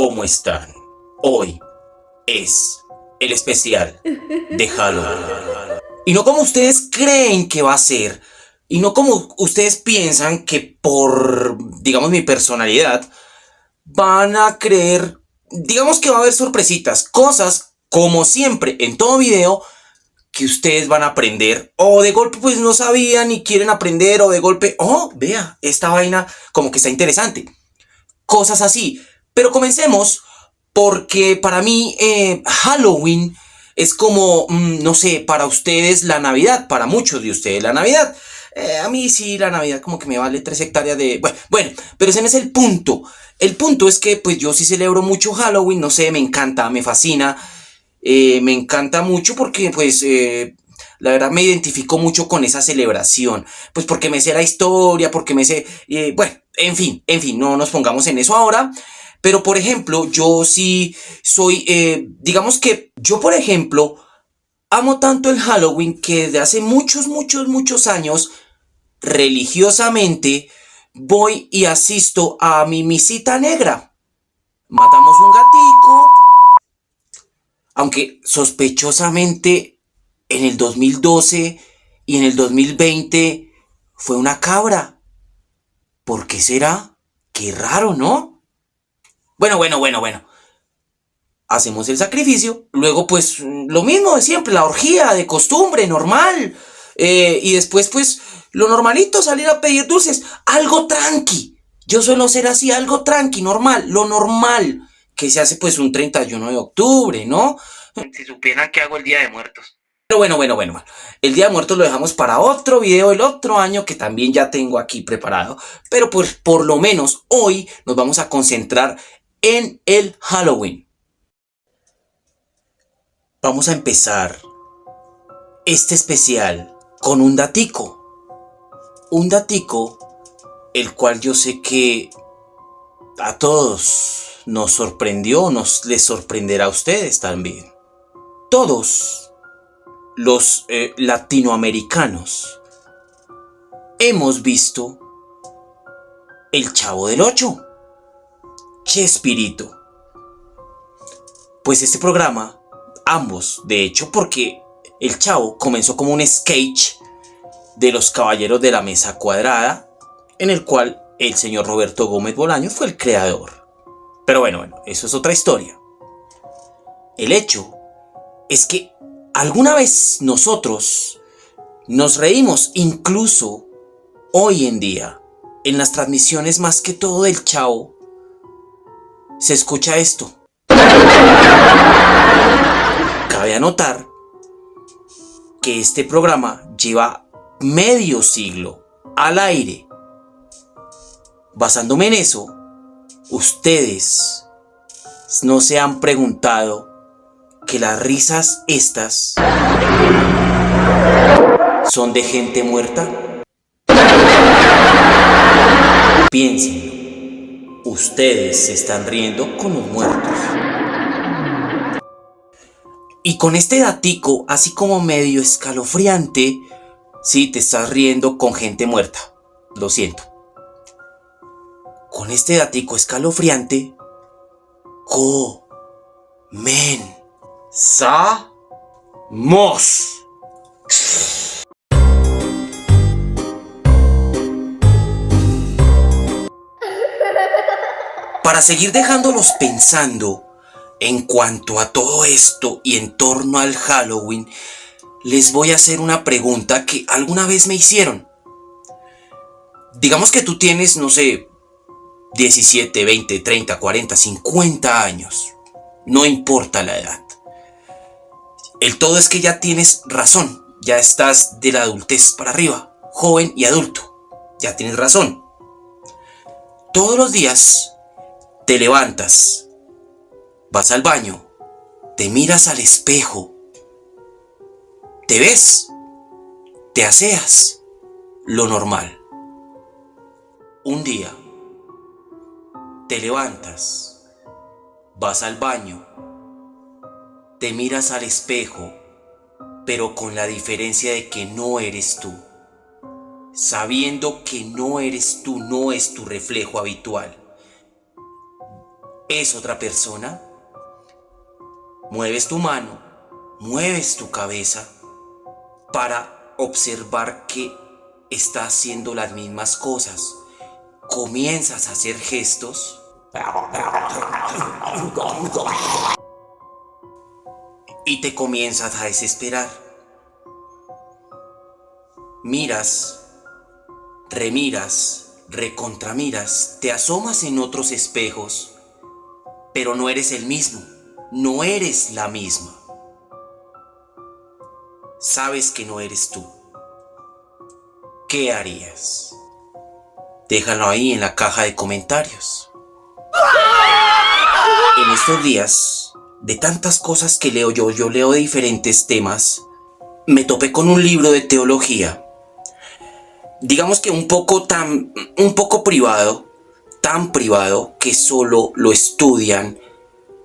¿Cómo están? Hoy es el especial de Halloween. Y no como ustedes creen que va a ser, y no como ustedes piensan que por, digamos, mi personalidad, van a creer, digamos que va a haber sorpresitas, cosas como siempre en todo video que ustedes van a aprender, o de golpe pues no sabían y quieren aprender, o de golpe, oh, vea, esta vaina como que está interesante. Cosas así. Pero comencemos porque para mí Halloween es como, no sé, para ustedes la Navidad, para muchos de ustedes la Navidad. A mí sí, la Navidad como que me vale 3 hectáreas de... Bueno, pero ese no es el punto. El punto es que pues yo sí celebro mucho Halloween, no sé, me encanta, me fascina. Me encanta mucho porque pues la verdad me identifico mucho con esa celebración. Pues porque me sé la historia, porque me sé... bueno, en fin, no nos pongamos en eso ahora. Pero por ejemplo, yo sí soy, digamos que yo por ejemplo, amo tanto el Halloween que desde hace muchos años, religiosamente, voy y asisto a mi misita negra. Matamos un gatico, aunque sospechosamente en el 2012 y en el 2020 fue una cabra. ¿Por qué será? Qué raro, ¿no? Bueno. Hacemos el sacrificio, luego pues lo mismo de siempre, la orgía de costumbre, normal. Y después pues lo normalito, salir a pedir dulces, algo tranqui. Yo suelo ser así, algo tranqui, normal, lo normal que se hace pues un 31 de octubre, ¿no? Si supieran que hago el Día de Muertos. Pero bueno. El Día de Muertos lo dejamos para otro video el otro año que también ya tengo aquí preparado. Pero pues por lo menos hoy nos vamos a concentrar en el Halloween. Vamos a empezar este especial con un datico. Un datico el cual yo sé que a todos nos sorprendió, les sorprenderá a ustedes también. Todos los latinoamericanos hemos visto El Chavo del Ocho, Chespirito. Pues este programa, ambos, de hecho, porque El Chavo comenzó como un sketch de los Caballeros de la Mesa Cuadrada, en el cual el señor Roberto Gómez Bolaños fue el creador. Pero bueno, eso es otra historia. El hecho es que alguna vez nosotros nos reímos, incluso hoy en día, en las transmisiones más que todo del Chavo, se escucha esto. Cabe anotar que este programa lleva medio siglo al aire. Basándome en eso, ustedes no se han preguntado que las risas estas son de gente muerta. Piensen, ustedes se están riendo con los muertos. Y con este datico, así como medio escalofriante, sí, te estás riendo con gente muerta. Lo siento. Con este datico escalofriante, comenzamos. Para seguir dejándolos pensando en cuanto a todo esto y en torno al Halloween, les voy a hacer una pregunta que alguna vez me hicieron. Digamos que tú tienes, no sé, 17, 20, 30, 40, 50 años. No importa la edad. El todo es que ya tienes razón. Ya estás de la adultez para arriba, joven y adulto. Ya tienes razón. Todos los días te levantas, vas al baño, te miras al espejo, te ves, te aseas, lo normal. Un día te levantas, vas al baño, te miras al espejo, pero con la diferencia de que no eres tú. Sabiendo que no eres tú, no es tu reflejo habitual. es otra persona. Mueves tu mano, mueves tu cabeza para observar que está haciendo las mismas cosas. Comienzas a hacer gestos y te comienzas a desesperar. Miras, remiras, recontramiras, te asomas en otros espejos, pero no eres el mismo, no eres la misma. Sabes que no eres tú. ¿Qué harías? Déjalo ahí en la caja de comentarios. En estos días, de tantas cosas que leo yo leo de diferentes temas, me topé con un libro de teología, digamos que un poco privado, tan privado que solo lo estudian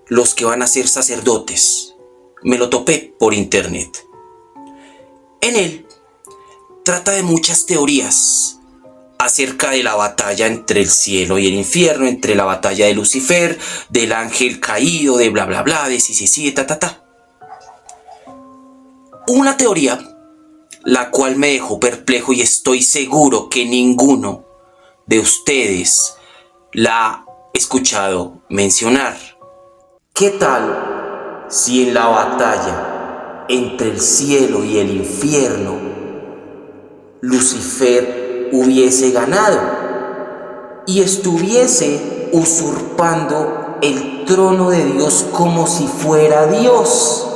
los que van a ser sacerdotes. Me lo topé por internet. En él trata de muchas teorías acerca de la batalla entre el cielo y el infierno, entre la batalla de Lucifer, del ángel caído, de bla bla bla, de sí, de ta. Una teoría la cual me dejó perplejo y estoy seguro que ninguno de ustedes la ha escuchado mencionar. ¿Qué tal si en la batalla entre el cielo y el infierno Lucifer hubiese ganado y estuviese usurpando el trono de Dios como si fuera Dios?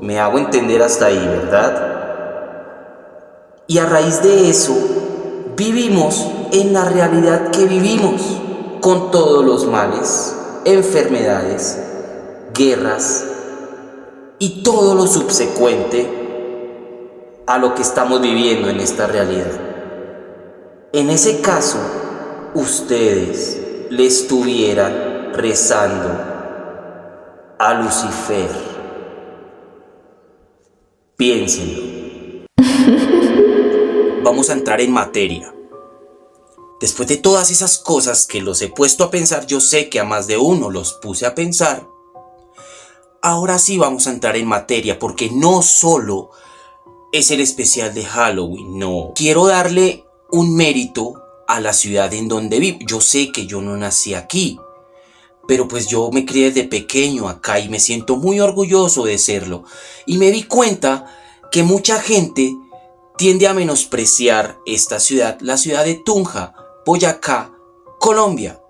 Me hago entender hasta ahí, ¿verdad? Y a raíz de eso, vivimos en la realidad que vivimos, con todos los males, enfermedades, guerras y todo lo subsecuente a lo que estamos viviendo en esta realidad. En ese caso, ustedes le estuvieran rezando a Lucifer. Piénsenlo. Vamos a entrar en materia. Después de todas esas cosas que los he puesto a pensar, yo sé que a más de uno los puse a pensar. Ahora sí vamos a entrar en materia, porque no solo es el especial de Halloween, no. Quiero darle un mérito a la ciudad en donde vivo. Yo sé que yo no nací aquí, pero pues yo me crié desde pequeño acá y me siento muy orgulloso de serlo. Y me di cuenta que mucha gente tiende a menospreciar esta ciudad, la ciudad de Tunja, Boyacá, Colombia.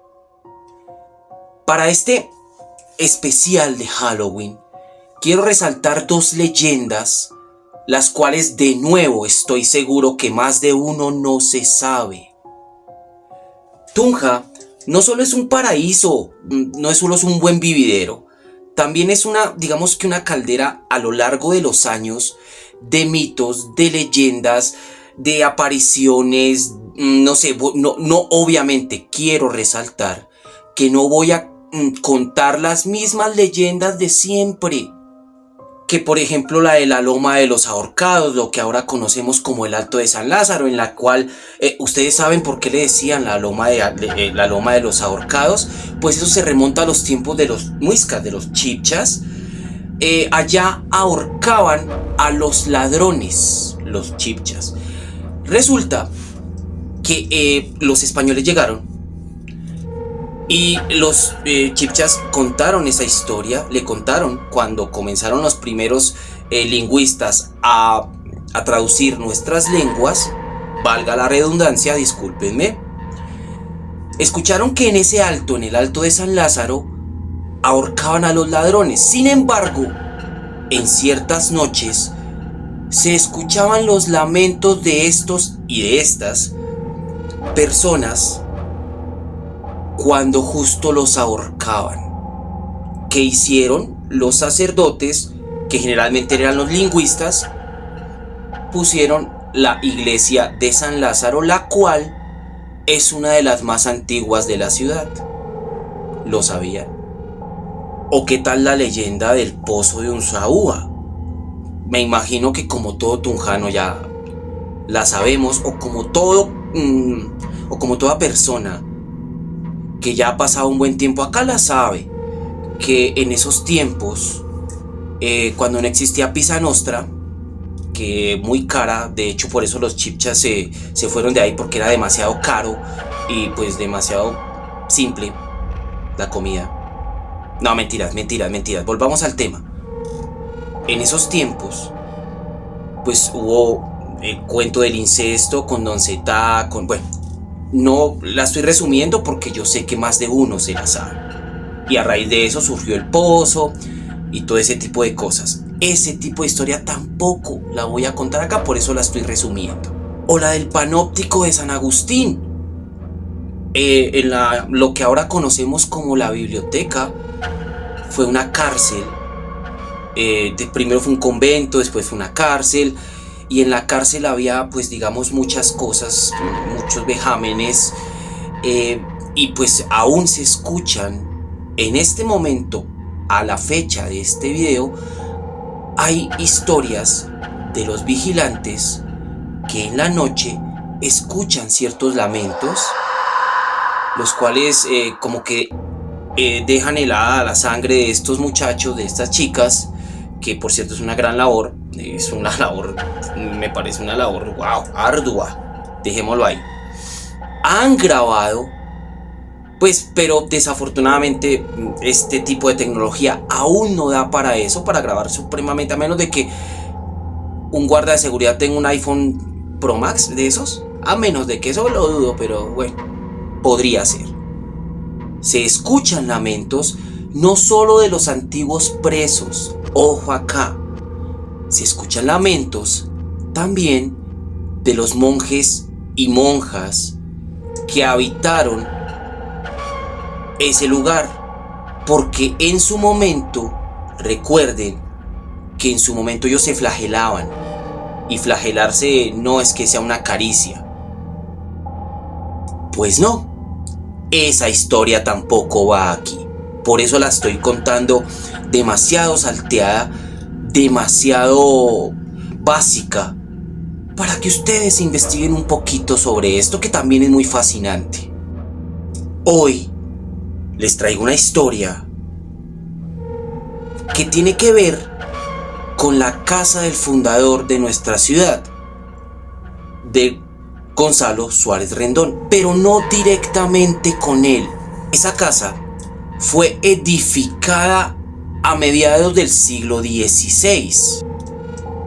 Para este especial de Halloween, quiero resaltar dos leyendas, las cuales de nuevo estoy seguro que más de uno no se sabe. Tunja no solo es un paraíso, no solo es un buen vividero, también es digamos que una caldera a lo largo de los años de mitos, de leyendas, de apariciones, no sé, no obviamente quiero resaltar que no voy a contar las mismas leyendas de siempre, que por ejemplo la de la Loma de los Ahorcados, lo que ahora conocemos como el Alto de San Lázaro, en la cual ustedes saben por qué le decían la Loma de los Ahorcados. Pues eso se remonta a los tiempos de los muiscas, de los chibchas. Allá ahorcaban a los ladrones, los chibchas. Resulta que los españoles llegaron y los chibchas contaron esa historia, le contaron cuando comenzaron los primeros lingüistas a traducir nuestras lenguas, valga la redundancia, discúlpenme. Escucharon que en ese alto, en el Alto de San Lázaro, ahorcaban a los ladrones. Sin embargo, en ciertas noches se escuchaban los lamentos de estos y de estas personas cuando justo los ahorcaban. ¿Qué hicieron los sacerdotes, que generalmente eran los lingüistas? Pusieron la iglesia de San Lázaro, la cual es una de las más antiguas de la ciudad. ¿Lo sabían? ¿O qué tal la leyenda del pozo de Unzaúa? Me imagino que como todo tunjano ya la sabemos, o como toda persona que ya ha pasado un buen tiempo acá la sabe, que en esos tiempos, cuando no existía Pizza Nostra, que muy cara, de hecho por eso los chipchas se fueron de ahí, porque era demasiado caro y pues demasiado simple la comida. No, mentiras, volvamos al tema. En esos tiempos, pues hubo el cuento del incesto con Don Zeta, bueno, no la estoy resumiendo porque yo sé que más de uno se la sabe. Y a raíz de eso surgió el pozo y todo ese tipo de cosas. Ese tipo de historia tampoco la voy a contar acá, por eso la estoy resumiendo. O la del panóptico de San Agustín. Lo que ahora conocemos como la biblioteca fue una cárcel. Primero fue un convento, después fue una cárcel. Y en la cárcel había, pues digamos, muchas cosas, muchos vejámenes. Y pues aún se escuchan en este momento, a la fecha de este video, hay historias de los vigilantes que en la noche escuchan ciertos lamentos, los cuales como que dejan helada la sangre de estos muchachos, de estas chicas, que por cierto es una gran labor, me parece una labor, wow, ardua, dejémoslo ahí. Han grabado, pues, pero desafortunadamente este tipo de tecnología aún no da para eso, para grabar supremamente, a menos de que un guarda de seguridad tenga un iPhone Pro Max de esos, a menos de que eso lo dudo, pero bueno, podría ser. Se escuchan lamentos no solo de los antiguos presos, ojo acá, se escuchan lamentos también de los monjes y monjas que habitaron ese lugar, porque en su momento, recuerden que en su momento ellos se flagelaban, y flagelarse no es que sea una caricia. Pues no, esa historia tampoco va aquí. Por eso la estoy contando demasiado salteada, demasiado básica, para que ustedes investiguen un poquito sobre esto, que también es muy fascinante. Hoy les traigo una historia que tiene que ver con la casa del fundador de nuestra ciudad, de Gonzalo Suárez Rendón, pero no directamente con él. Esa casa fue edificada a mediados del siglo XVI.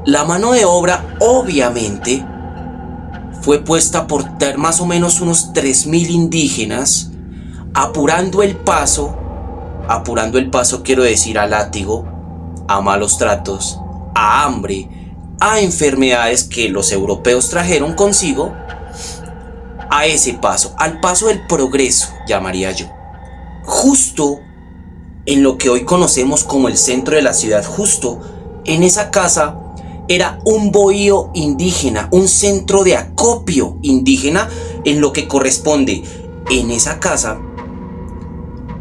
La mano de obra, obviamente, fue puesta por más o menos unos 3.000 indígenas, apurando el paso quiero decir a látigo, a malos tratos, a hambre, a enfermedades que los europeos trajeron consigo, a ese paso, al paso del progreso, llamaría yo. Justo en lo que hoy conocemos como el centro de la ciudad, justo en esa casa, era un bohío indígena, un centro de acopio indígena, en lo que corresponde en esa casa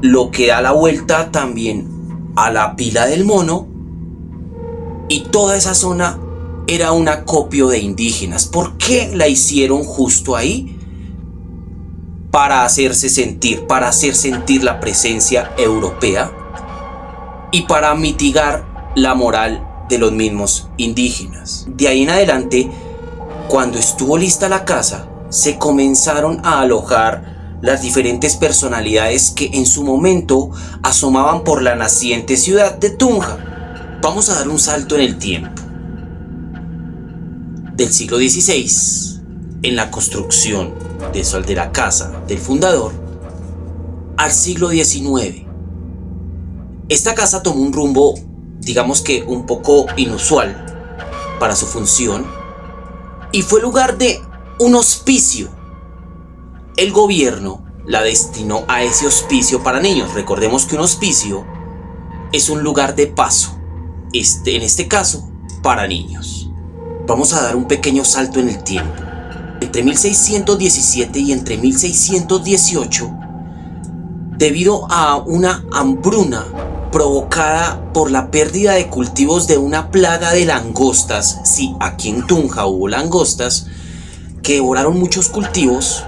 lo que da la vuelta también a la Pila del Mono, y toda esa zona era un acopio de indígenas. ¿Por qué la hicieron justo ahí? Para hacerse sentir, para hacer sentir la presencia europea y para mitigar la moral de los mismos indígenas. De ahí en adelante, cuando estuvo lista la casa, se comenzaron a alojar las diferentes personalidades que en su momento asomaban por la naciente ciudad de Tunja. Vamos a dar un salto en el tiempo. Del siglo XVI, en la construcción de la casa del fundador, al siglo XIX. Esta casa tomó un rumbo, digamos que un poco inusual para su función, y fue lugar de un hospicio. El gobierno la destinó a ese hospicio para niños. Recordemos que un hospicio es un lugar de paso, en este caso, para niños. Vamos a dar un pequeño salto en el tiempo. Entre 1617 y entre 1618, debido a una hambruna provocada por la pérdida de cultivos de una plaga de langostas, sí, aquí en Tunja hubo langostas que devoraron muchos cultivos,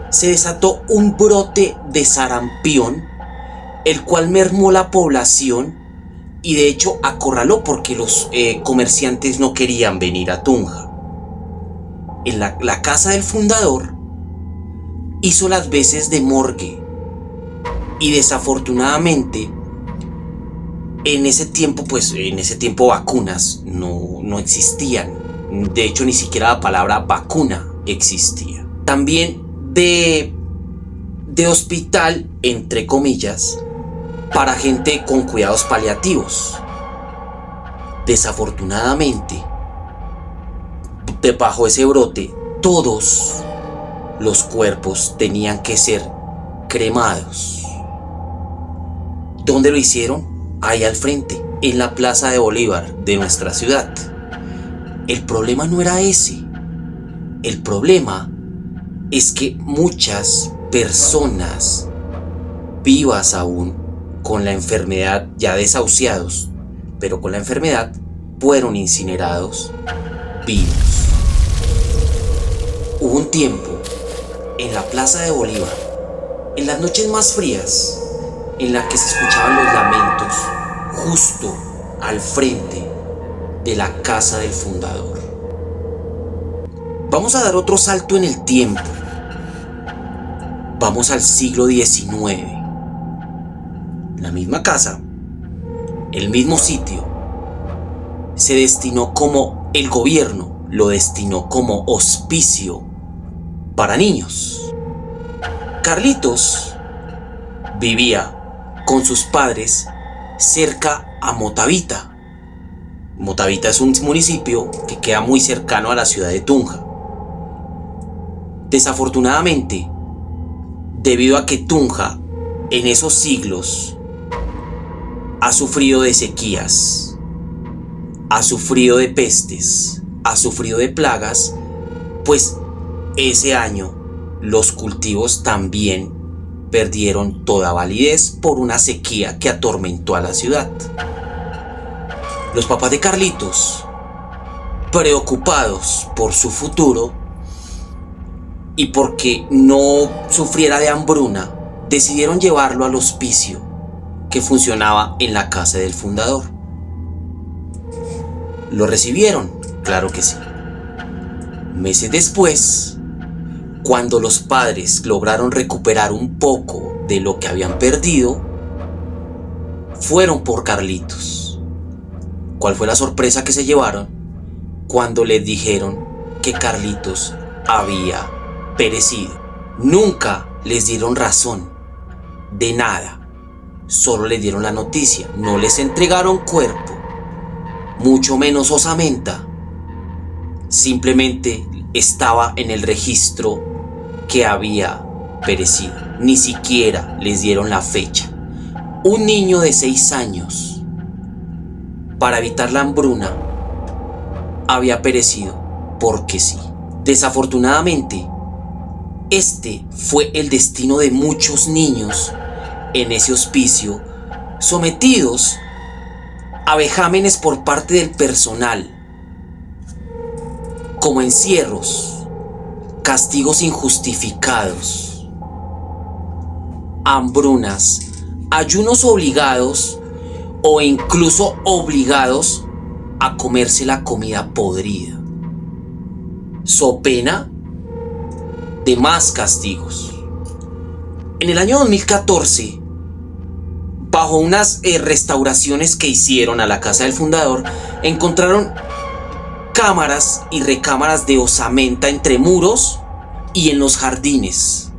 se desató un brote de sarampión, el cual mermó la población y de hecho acorraló porque los comerciantes no querían venir a Tunja. En la casa del fundador hizo las veces de morgue y desafortunadamente en ese tiempo vacunas no existían. De hecho, ni siquiera la palabra vacuna existía. También de hospital, entre comillas, para gente con cuidados paliativos. Desafortunadamente, debajo de ese brote, todos los cuerpos tenían que ser cremados. ¿Dónde lo hicieron? Ahí al frente, en la Plaza de Bolívar de nuestra ciudad. El problema no era ese. El problema es que muchas personas vivas aún con la enfermedad, ya desahuciados, pero con la enfermedad, fueron incinerados vivos. Hubo un tiempo en la Plaza de Bolívar, en las noches más frías, en la que se escuchaban los lamentos justo al frente de la casa del fundador. Vamos a dar otro salto en el tiempo. Vamos al siglo XIX. La misma casa, el mismo sitio, se destinó como el gobierno lo destinó como hospicio para niños. Carlitos vivía con sus padres cerca a Motavita. Motavita es un municipio que queda muy cercano a la ciudad de Tunja. Desafortunadamente, debido a que Tunja en esos siglos ha sufrido de sequías, ha sufrido de pestes, ha sufrido de plagas, pues ese año los cultivos también perdieron toda validez por una sequía que atormentó a la ciudad. Los papás de Carlitos, preocupados por su futuro y porque no sufriera de hambruna, decidieron llevarlo al hospicio que funcionaba en la casa del fundador. ¿Lo recibieron? Claro que sí. Meses después, cuando los padres lograron recuperar un poco de lo que habían perdido, fueron por Carlitos. ¿Cuál fue la sorpresa que se llevaron cuando les dijeron que Carlitos había perecido? Nunca les dieron razón de nada, solo les dieron la noticia, no les entregaron cuerpo, mucho menos osamenta. Simplemente estaba en el registro que había perecido. Ni siquiera les dieron la fecha. Un niño de 6 años, para evitar la hambruna, había perecido porque sí. Desafortunadamente, este fue el destino de muchos niños en ese hospicio, sometidos a vejámenes por parte del personal, como encierros, castigos injustificados, hambrunas, ayunos obligados o incluso obligados a comerse la comida podrida, so pena de más castigos. En el año 2014, bajo unas restauraciones que hicieron a la casa del fundador, encontraron cámaras y recámaras de osamenta entre muros y en los jardines.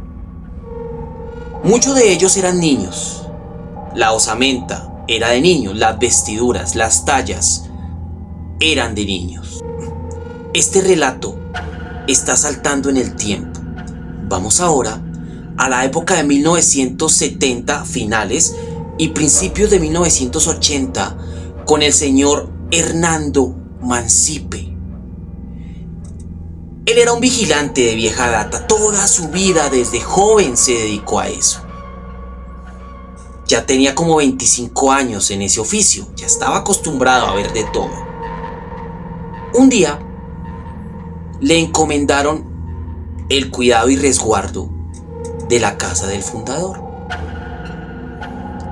Muchos de ellos eran niños. La osamenta era de niños, las vestiduras, las tallas eran de niños. Este relato está saltando en el tiempo. Vamos ahora a la época de 1970 finales y principios de 1980 con el señor Hernando Mancipe. Él era un vigilante de vieja data, toda su vida desde joven se dedicó a eso. Ya tenía como 25 años en ese oficio, ya estaba acostumbrado a ver de todo. Un día le encomendaron el cuidado y resguardo de la casa del fundador.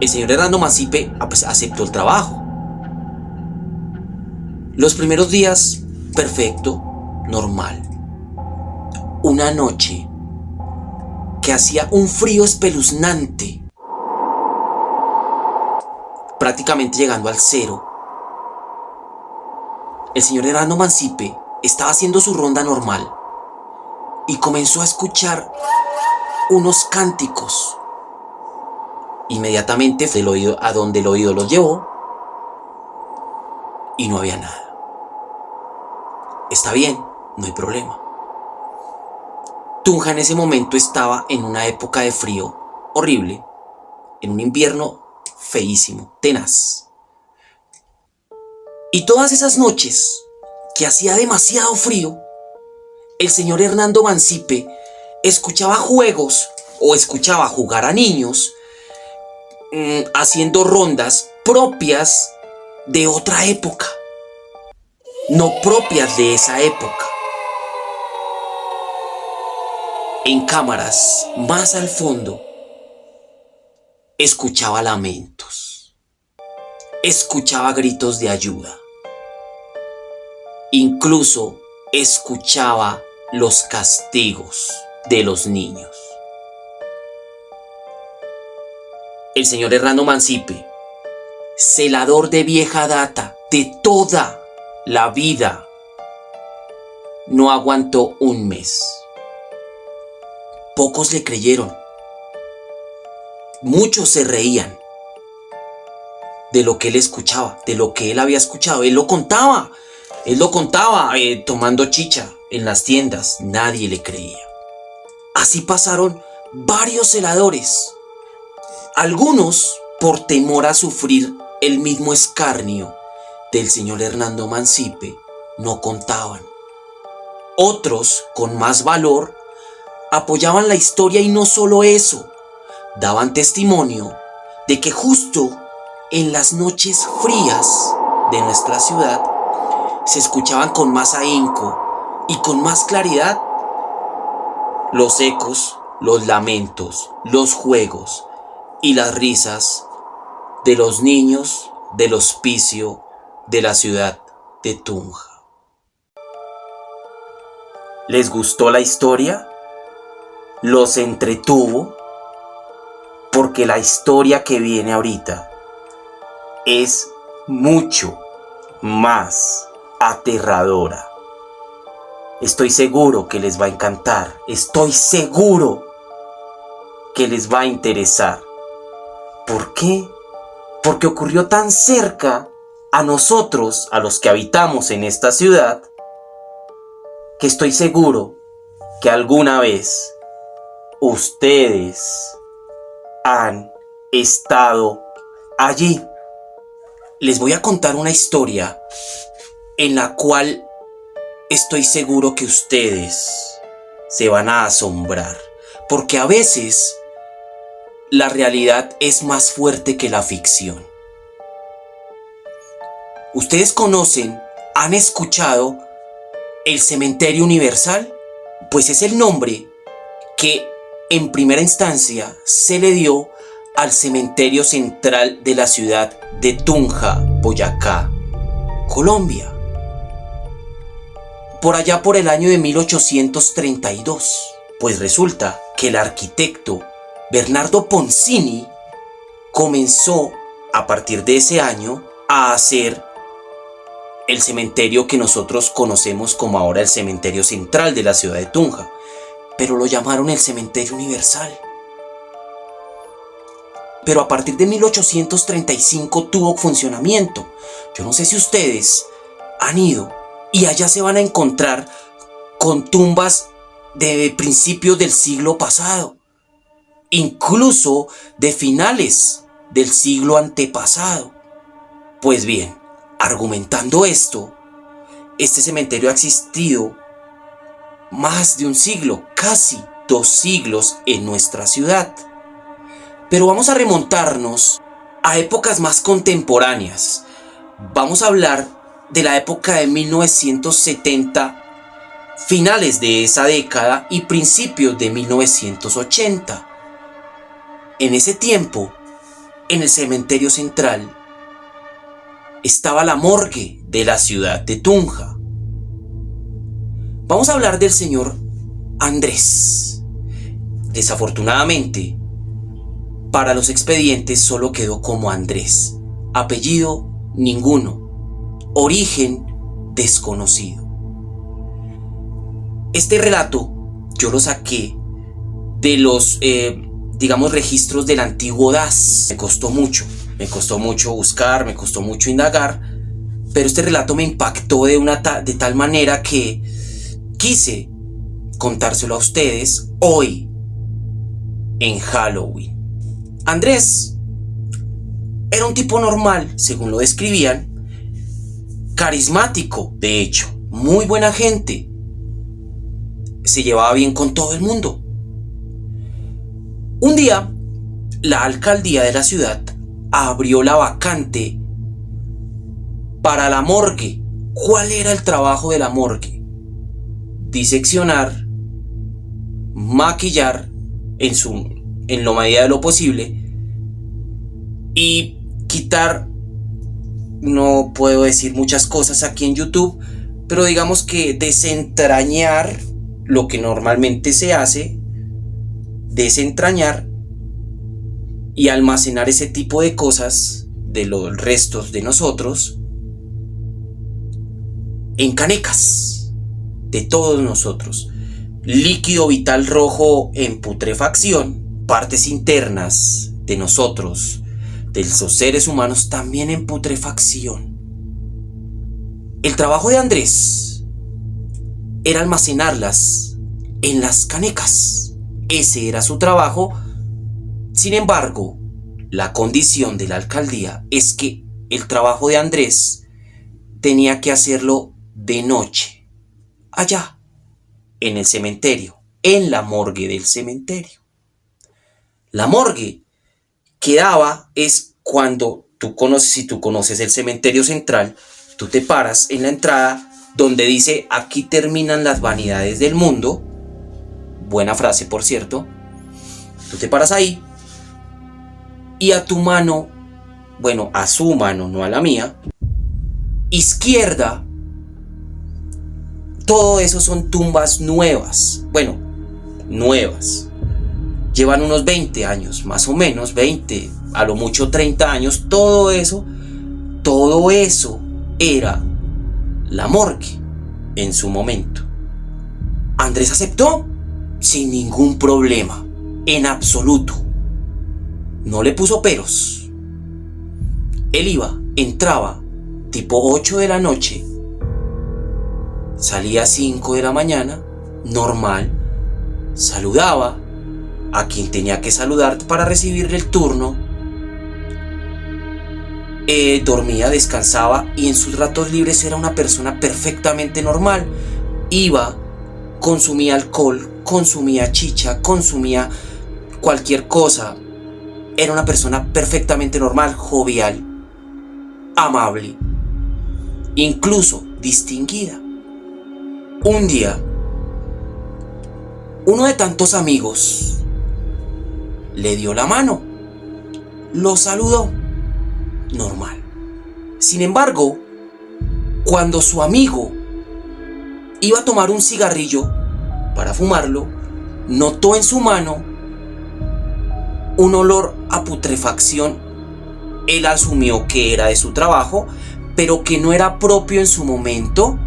El señor Hernando Mancipe aceptó el trabajo. Los primeros días, perfecto, normal. Una noche que hacía un frío espeluznante, prácticamente llegando al cero, el señor Hernando Mancipe estaba haciendo su ronda normal y comenzó a escuchar unos cánticos. Inmediatamente fue a donde el oído los llevó y no había nada. Está bien, no hay problema. Tunja en ese momento estaba en una época de frío horrible, en un invierno feísimo, tenaz. Y todas esas noches que hacía demasiado frío, el señor Hernando Mancipe escuchaba juegos o escuchaba jugar a niños haciendo rondas propias de otra época, no propias de esa época. En cámaras más al fondo, escuchaba lamentos, escuchaba gritos de ayuda, incluso escuchaba los castigos de los niños. El señor Hernando Mancipe, celador de vieja data, de toda la vida, no aguantó un mes. Pocos le creyeron. Muchos se reían de lo que él escuchaba, de lo que él había escuchado. Él lo contaba tomando chicha en las tiendas. Nadie le creía. Así pasaron varios celadores. Algunos, por temor a sufrir el mismo escarnio del señor Hernando Mancipe, no contaban. Otros, con más valor, apoyaban la historia y no solo eso, daban testimonio de que justo en las noches frías de nuestra ciudad se escuchaban con más ahínco y con más claridad los ecos, los lamentos, los juegos y las risas de los niños del hospicio de la ciudad de Tunja. ¿Les gustó la historia? ¿Los entretuvo? Porque la historia que viene ahorita es mucho más aterradora. Estoy seguro que les va a encantar. Estoy seguro que les va a interesar. ¿Por qué? Porque ocurrió tan cerca a nosotros, a los que habitamos en esta ciudad, que estoy seguro que alguna vez ustedes han estado allí. Les voy a contar una historia en la cual estoy seguro que ustedes se van a asombrar, porque a veces la realidad es más fuerte que la ficción. ¿Ustedes conocen, han escuchado el Cementerio Universal? Pues es el nombre que en primera instancia se le dio al cementerio central de la ciudad de Tunja, Boyacá, Colombia. Por allá por el año de 1832, pues resulta que el arquitecto Bernardo Poncini comenzó a partir de ese año a hacer el cementerio que nosotros conocemos como ahora el cementerio central de la ciudad de Tunja, pero lo llamaron el Cementerio Universal. Pero a partir de 1835 tuvo funcionamiento. Yo no sé si ustedes han ido y allá se van a encontrar con tumbas de principios del siglo pasado, incluso de finales del siglo antepasado. Pues bien, argumentando esto, este cementerio ha existido más de un siglo, casi 2 siglos en nuestra ciudad. Pero vamos a remontarnos a épocas más contemporáneas. Vamos a hablar de la época de 1970 finales de esa década y principios de 1980. En ese tiempo, en el cementerio central, estaba la morgue de la ciudad de Tunja. Vamos a hablar del señor Andrés. Desafortunadamente, para los expedientes solo quedó como Andrés. Apellido ninguno. Origen desconocido. Este relato yo lo saqué de los, registros del antiguo DAS. Me costó mucho buscar, me costó mucho indagar, pero este relato me impactó de tal manera que quise contárselo a ustedes hoy, en Halloween. Andrés era un tipo normal, según lo describían, carismático, de hecho, muy buena gente. Se llevaba bien con todo el mundo. Un día, la alcaldía de la ciudad abrió la vacante para la morgue. ¿Cuál era el trabajo de la morgue? Diseccionar, maquillar en la medida de lo posible y quitar, no puedo decir muchas cosas aquí en YouTube, pero digamos que desentrañar lo que normalmente se hace, desentrañar y almacenar ese tipo de cosas de los restos de nosotros en canecas de todos nosotros. Líquido vital rojo en putrefacción, partes internas de nosotros, de los seres humanos, también en putrefacción. El trabajo de Andrés era almacenarlas en las canecas. Ese era su trabajo. Sin embargo, la condición de la alcaldía es que el trabajo de Andrés tenía que hacerlo de noche, allá, en el cementerio, en la morgue del cementerio. La morgue quedaba, es cuando si tú conoces el cementerio central, tú te paras en la entrada donde dice: aquí terminan las vanidades del mundo. Buena frase, por cierto. Tú te paras ahí y a tu mano, a su mano, no a la mía, izquierda, todo eso son tumbas nuevas. Nuevas. Llevan unos 20 años, más o menos, 20, a lo mucho 30 años. Todo eso era la morgue en su momento. Andrés aceptó sin ningún problema, en absoluto. No le puso peros. Él entraba tipo 8 de la noche, salía a 5 de la mañana, normal, saludaba a quien tenía que saludar para recibirle el turno, dormía, descansaba y en sus ratos libres era una persona perfectamente normal. Iba, consumía alcohol, consumía chicha, consumía cualquier cosa. Era una persona perfectamente normal, jovial, amable, incluso distinguida. Un día, uno de tantos amigos le dio la mano, lo saludó, normal. Sin embargo, cuando su amigo iba a tomar un cigarrillo para fumarlo, notó en su mano un olor a putrefacción. Él asumió que era de su trabajo, pero que no era propio en su momento,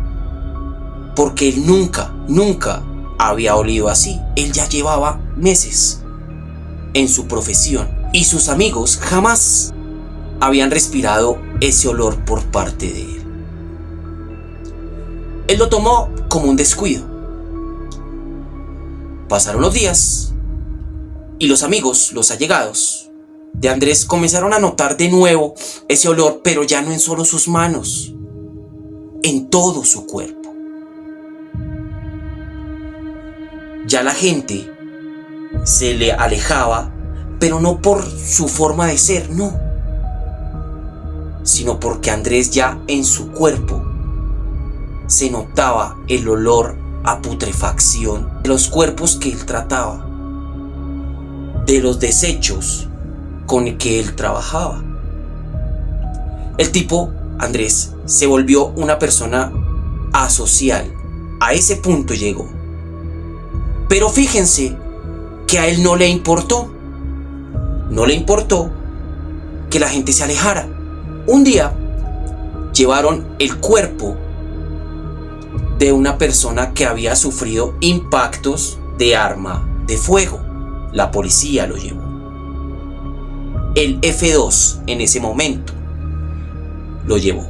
porque él nunca había olido así. Él ya llevaba meses en su profesión y sus amigos jamás habían respirado ese olor por parte de él. Él lo tomó como un descuido. Pasaron los días y los amigos, los allegados de Andrés, comenzaron a notar de nuevo ese olor, pero ya no en solo sus manos, en todo su cuerpo. Ya la gente se le alejaba, pero no por su forma de ser, no, sino porque Andrés ya en su cuerpo se notaba el olor a putrefacción de los cuerpos que él trataba, de los desechos con que él trabajaba. El tipo, Andrés, se volvió una persona asocial. A ese punto llegó. Pero fíjense que a él no le importó. No le importó que la gente se alejara. Un día llevaron el cuerpo de una persona que había sufrido impactos de arma de fuego. La policía lo llevó. El F2 en ese momento lo llevó.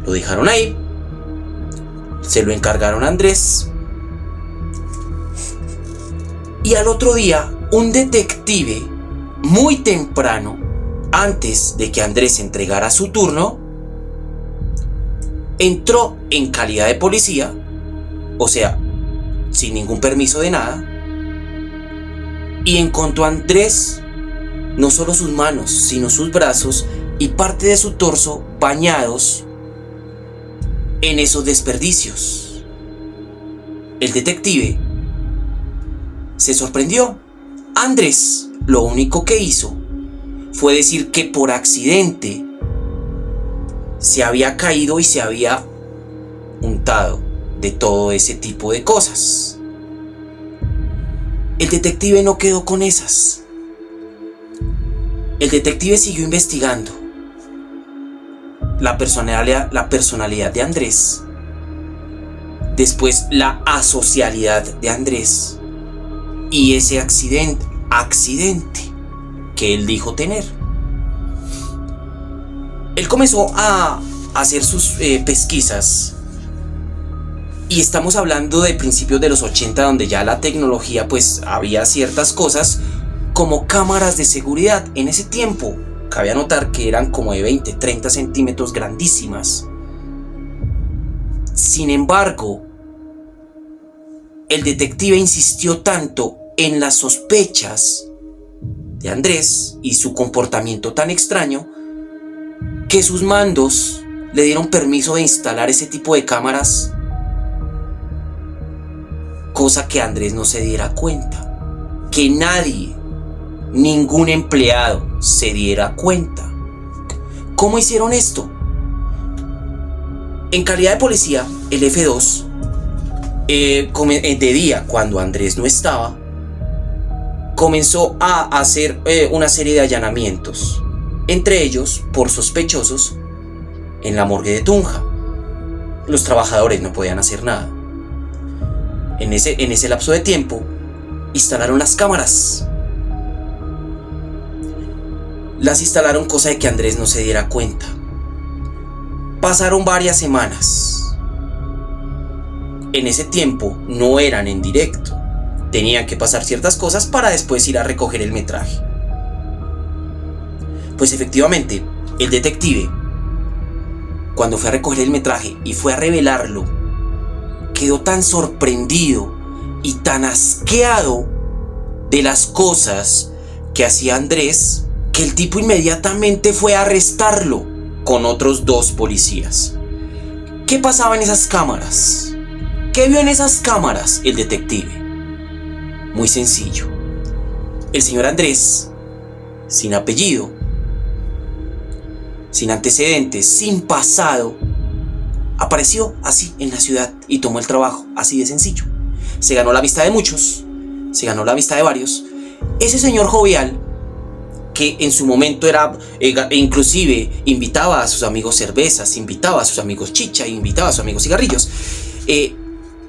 Lo dejaron ahí. Se lo encargaron a Andrés. Y al otro día, un detective, muy temprano, antes de que Andrés entregara su turno, entró en calidad de policía, o sea, sin ningún permiso de nada, y encontró a Andrés, no solo sus manos, sino sus brazos y parte de su torso bañados en esos desperdicios. El detective se sorprendió. Andrés lo único que hizo fue decir que por accidente se había caído y se había untado de todo ese tipo de cosas. El detective no quedó con esas. El detective siguió investigando la personalidad de Andrés, después la asocialidad de Andrés y ese accidente que él dijo tener. Él comenzó a hacer sus pesquisas, y estamos hablando de principios de los 80, donde ya la tecnología, pues había ciertas cosas como cámaras de seguridad. En ese tiempo cabía notar que eran como de 20-30 centímetros, grandísimas. Sin embargo, el detective insistió tanto en las sospechas de Andrés y su comportamiento tan extraño, que sus mandos le dieron permiso de instalar ese tipo de cámaras, cosa que Andrés no se diera cuenta, que nadie, ningún empleado se diera cuenta. ¿Cómo hicieron esto? En calidad de policía, el F2, de día, cuando Andrés no estaba, comenzó a hacer una serie de allanamientos, entre ellos por sospechosos en la morgue de Tunja. Los trabajadores no podían hacer nada. En ese lapso de tiempo, instalaron las cámaras. Las instalaron, cosa de que Andrés no se diera cuenta. Pasaron varias semanas. En ese tiempo no eran en directo. Tenían que pasar ciertas cosas para después ir a recoger el metraje. Pues efectivamente, el detective, cuando fue a recoger el metraje y fue a revelarlo, quedó tan sorprendido y tan asqueado de las cosas que hacía Andrés, que el tipo inmediatamente fue a arrestarlo con otros 2 policías. ¿Qué pasaba en esas cámaras? ¿Qué vio en esas cámaras el detective? Muy sencillo. El señor Andrés, sin apellido, sin antecedentes, sin pasado, apareció así en la ciudad y tomó el trabajo, así de sencillo. Se ganó la vista de muchos, se ganó la vista de varios. Ese señor jovial, que en su momento era, inclusive invitaba a sus amigos cervezas, invitaba a sus amigos chicha, invitaba a sus amigos cigarrillos,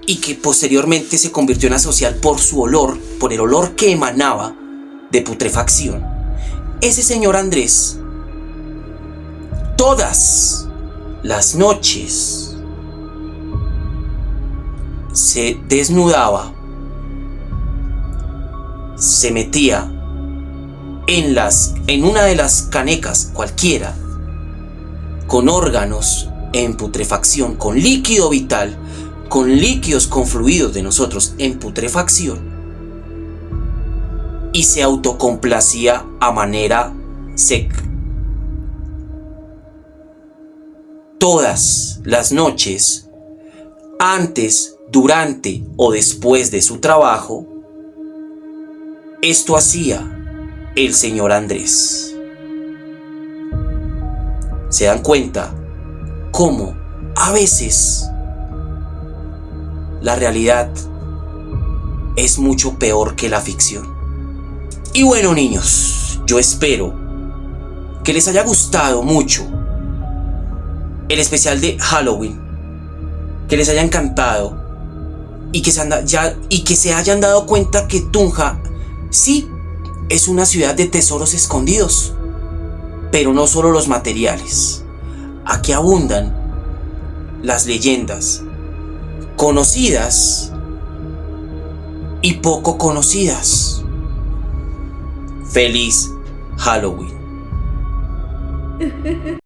y que posteriormente se convirtió en asocial por su olor, por el olor que emanaba de putrefacción. Ese señor Andrés, todas las noches, se desnudaba, se metía en una de las canecas cualquiera, con órganos en putrefacción, con líquido vital, con líquidos, con fluidos de nosotros en putrefacción, y se autocomplacía a manera seca. Todas las noches antes, durante o después de su trabajo, esto hacía el señor Andrés. ¿Se dan cuenta cómo a veces la realidad es mucho peor que la ficción? Y bueno, niños, yo espero que les haya gustado mucho el especial de Halloween, que les haya encantado y que se hayan dado cuenta que Tunja sí es una ciudad de tesoros escondidos, pero no solo los materiales. Aquí abundan las leyendas conocidas y poco conocidas. ¡Feliz Halloween!